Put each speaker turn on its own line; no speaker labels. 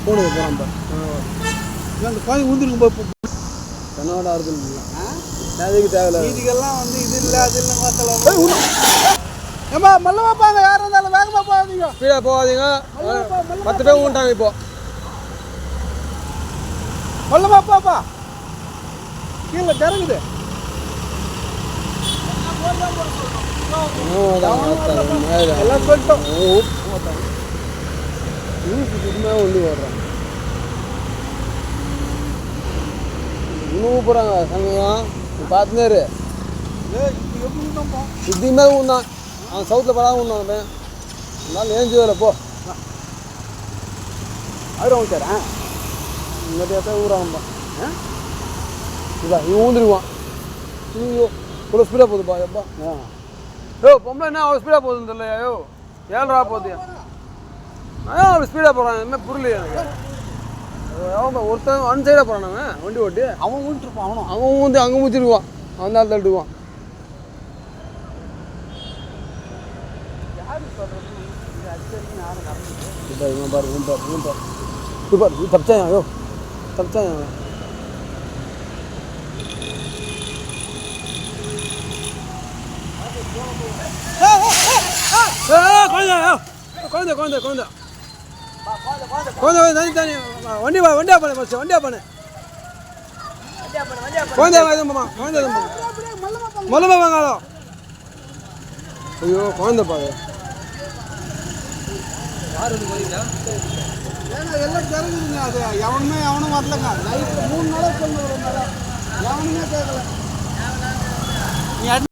போடுது போகிறான் அந்த குழந்தை ஊந்திருக்கு போய் கண்ணோட ஆறுதல் அதுக்கு தேவையில்ல இதுக்கெல்லாம் வந்து இது இல்லை அது இல்லை பார்த்தலாம். ஏம்மா மல்லமா பாங்க யாரும் இருந்தாலும் வேகமாக போகாதீங்க, ஸ்பீடாக போகாதீங்க. 10 பேர் ஊன்ட்டாங்க இப்போ. மல்லமா பாப்பா கீழே திறங்குது. எல்லாம் சொல்லிட்டோம் ஒன்று வர்றான் இன்னும் போகிறாங்க சமயம் பார்த்துனேரு இதுக்கு மேலே ஊந்தான் அவன் சவுத்தில் படாமல் ஊந்தான் அவன் அதனால ஏஞ்சி வரல போ அவரும் சார் இங்கே ஊராகம்பா இதான் இவன் ஊந்துருவான். ஐயோ இவ்வளோ ஸ்பீடாக போகுதுப்பா எப்பா யோ பொம்பளை என்ன அவ்வளோ ஸ்பீடாக போகுதுன்னு தெரியலையா யோ 7 ரூபா போகுது அவ்வளோ ஸ்பீடாக போகிறான் என்ன புரியலையே எனக்கு. அவன் ஒருத்தன் ஒன் சைடாக போகிறான் அவன் வண்டி ஓட்டி அவன் ஊன்ட்டுருப்பான் அவன் ஊந்து அங்கே ஊற்றிருவான் அவன் தான் தள்ளிடுவான். இவன் பாரு இவன் பாரு இவன் பாரு இது பாரு இது தப்பிச்சாயா யோ தப்பிச்சாயா குழந்தை குழந்தை குழந்தை குழந்தை தனி தனி வண்டியா பண்ணு ஃபஸ்ட்டு வண்டியா பண்ணு குழந்தை இதுமா குழந்தை மொல்லமா வாங்காலோ. ஐயோ குழந்தை பாரு ஏன்னா எல்லாம் தெரிஞ்சுதுங்க. அது எவனும் வரலங்க. நைட்டு 3 நாளாக சொன்ன எவனுமே கேட்கல.